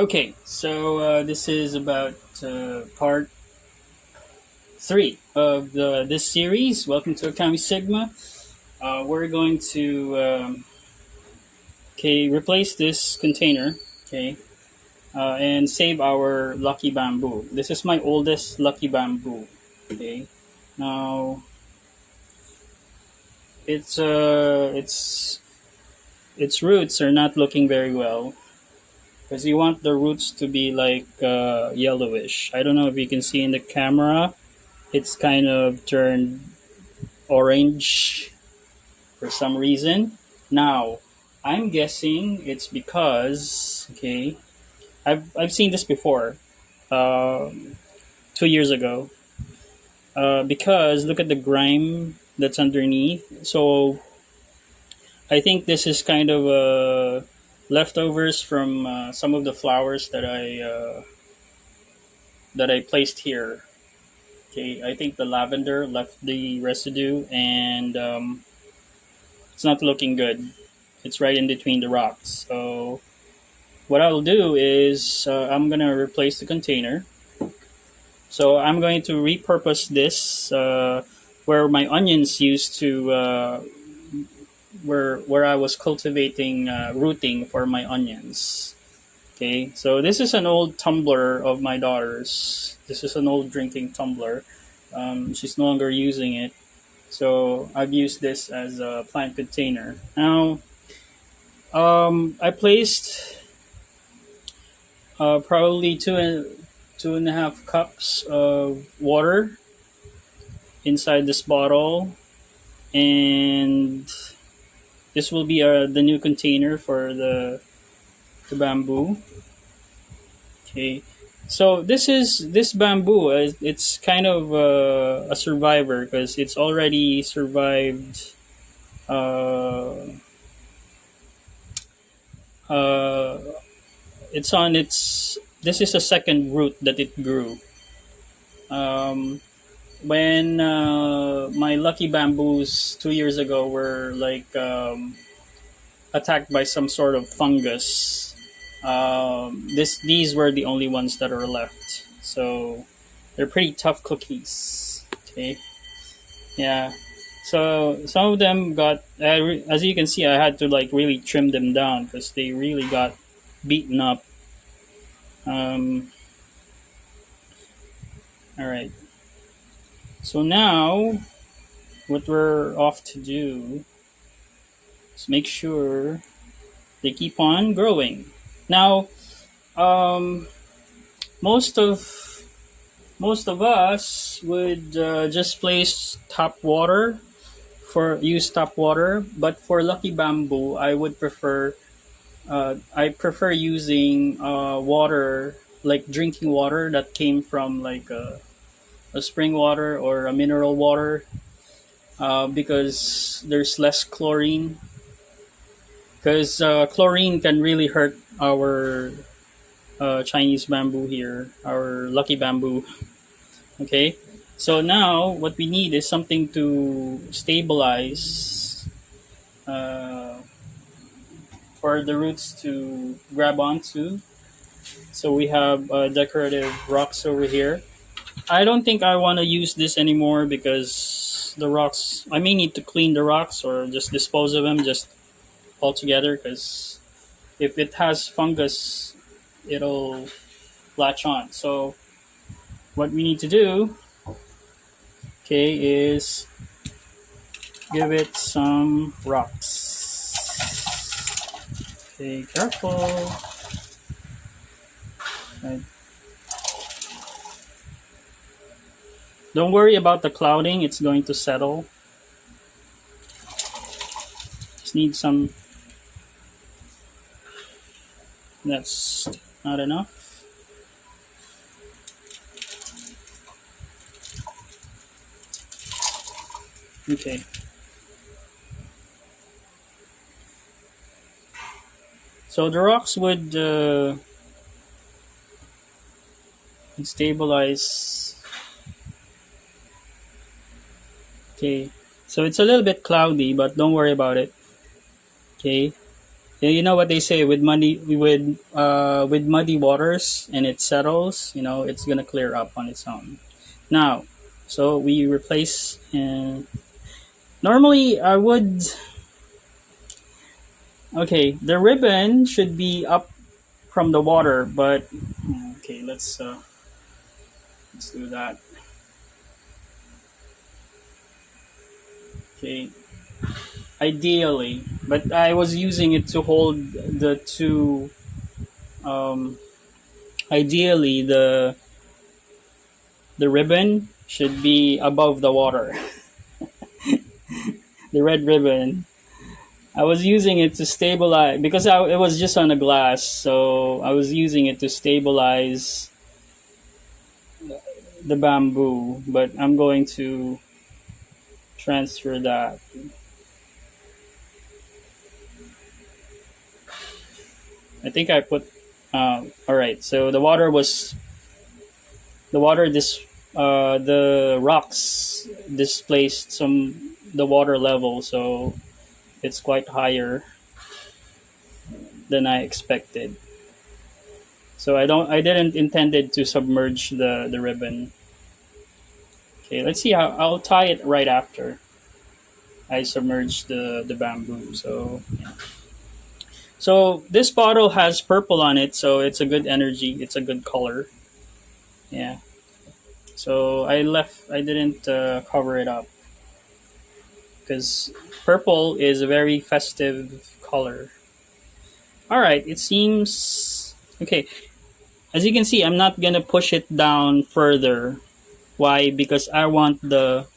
Okay, so this is about part three of this series. Welcome to ôKAMI.sigma. We're going to replace this container, okay, and save our lucky bamboo. This is my oldest lucky bamboo. Okay, now its roots are not looking very well because you want the roots to be like yellowish. I don't know if you can see in the camera. It's kind of turned orange for some reason. Now, I'm guessing it's because I've seen this before, 2 years ago. Because look at the grime that's underneath. So I think this is kind of leftovers from some of the flowers that I placed here. Okay, I think the lavender left the residue, and it's not looking good. It's right in between the rocks. So what I'll do is I'm gonna replace the container. So I'm going to repurpose this where my onions used to where I was cultivating rooting for my onions. Okay, so this is an old tumbler of my daughter's. This is an old drinking tumbler. She's no longer using it, so I've used this as a plant container. Now, I placed probably two and a half cups of water inside this bottle, and this will be the new container for the bamboo. Okay, so this bamboo. It's kind of a survivor because it's already survived. Uh, it's on its. This is a second root that it grew. Um, when my lucky bamboos 2 years ago were like attacked by some sort of fungus, these were the only ones that are left. So they're pretty tough cookies. Okay, yeah. So some of them got, as you can see, I had to like really trim them down because they really got beaten up. Um, all right. So now, what we're off to do is make sure they keep on growing. Now, um, most of most of us would just place tap water use tap water, but for lucky bamboo, I prefer using water like drinking water that came from like a spring water or a mineral water because there's less chlorine. Because chlorine can really hurt our Chinese bamboo here, our lucky bamboo. Okay, so now what we need is something to stabilize for the roots to grab onto. So we have decorative rocks over here. I don't think I want to use this anymore because the rocks. I may need to clean the rocks or just dispose of them just altogether because if it has fungus, it'll latch on. So what we need to do, okay, is give it some rocks. Okay, careful. Right. Don't worry about the clouding; it's going to settle. Just need some. That's not enough. Okay. So the rocks would stabilize. Okay. So it's a little bit cloudy, but don't worry about it. Okay. Yeah, you know what they say with muddy waters and it settles, it's gonna clear up on its own. Now, so we replace. Normally, I would. Okay, the ribbon should be up from the water, but okay, let's do that. Okay, ideally, but I was using it to hold the two. Um, Ideally, the ribbon should be above the water. The red ribbon. I was using it to stabilize because it was just on the glass, so I was using it to stabilize the bamboo. But I'm going to transfer that. I think I put. All right, so the water this the rocks displaced the water level, so it's quite higher than I expected. So I didn't intended to submerge the ribbon. Okay, let's see how I'll tie it right after I submerge the bamboo. So yeah. So this bottle has purple on it, so it's a good energy. It's a good color. Yeah. So I didn't cover it up because purple is a very festive color. All right, it seems okay. As you can see, I'm not gonna push it down further. Why? Because I want the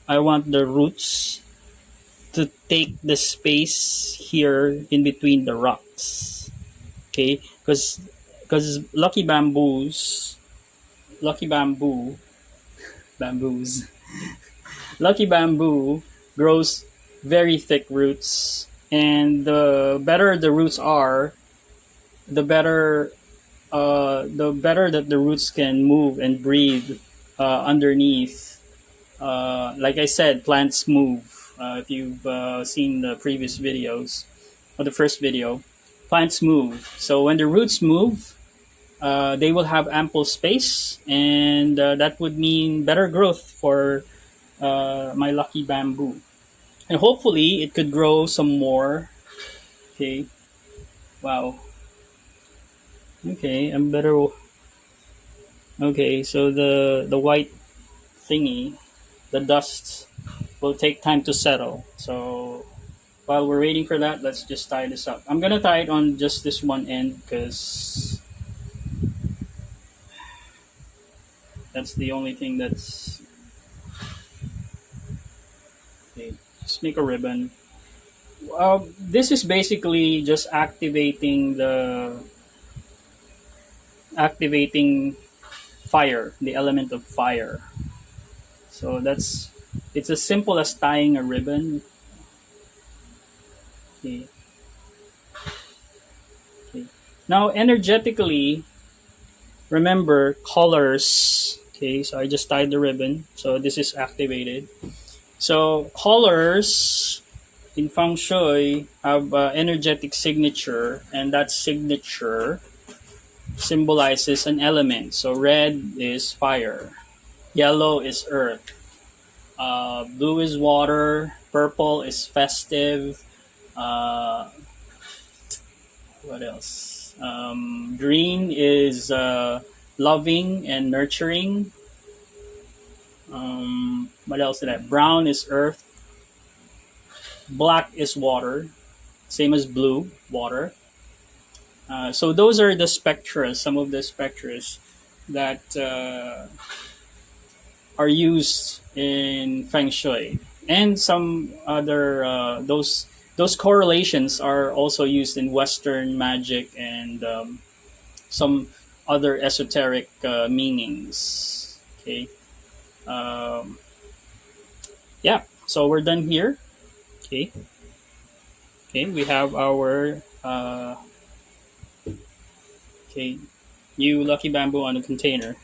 roots to take the space here in between the rocks. Okay, because lucky bamboos, lucky bamboo grows very thick roots, and the better the roots are, the better that the roots can move and breathe underneath. Like I said, plants move. If you've seen the previous videos or the first video, plants move. So when the roots move, they will have ample space, and that would mean better growth for my lucky bamboo. And hopefully, it could grow some more. Okay. Wow. Okay, I'm better. Okay, so the white thingy, the dust, will take time to settle. So while we're waiting for that, let's just tie this up. I'm gonna tie it on just this one end because that's the only thing that's okay. Just make a ribbon. This is basically just activating fire, the element of fire. So it's as simple as tying a ribbon. Okay. Okay. Now energetically, remember colors. Okay, so I just tied the ribbon. So this is activated. So colors in feng shui have energetic signature, and that signature symbolizes an element. So red is fire, yellow is earth, blue is water, purple is festive. Uh, what else? Green is loving and nurturing. What else did I? Brown is earth. Black is water, same as blue, water. So those are the spectra, some of the spectra that are used in feng shui, and some other those correlations are also used in Western magic and some other esoteric meanings. Okay, um, yeah. So we're done here. Okay, okay. We have our okay, new lucky bamboo on the container.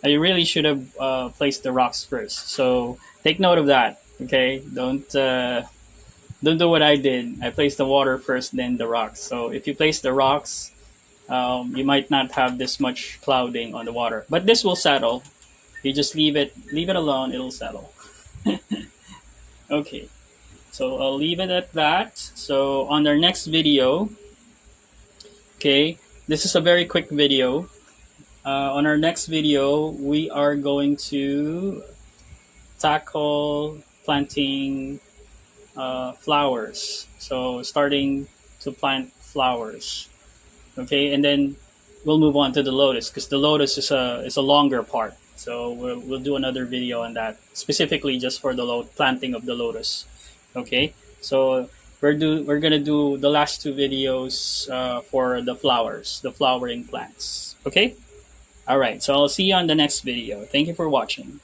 I really should have placed the rocks first. So take note of that. Okay, don't Don't do what I did. I placed the water first, then the rocks. So if you place the rocks, you might not have this much clouding on the water. But this will settle. You just leave it alone. It'll settle. Okay. So I'll leave it at that. So on our next video, okay, this is a very quick video. On our next video, we are going to tackle planting flowers. So starting to plant flowers. Okay, and then we'll move on to the lotus because the lotus is a longer part. So we'll do another video on that specifically just for the planting of the lotus. Okay, so we're gonna do the last two videos for the flowers, the flowering plants. Okay, all right. So I'll see you on the next video. Thank you for watching.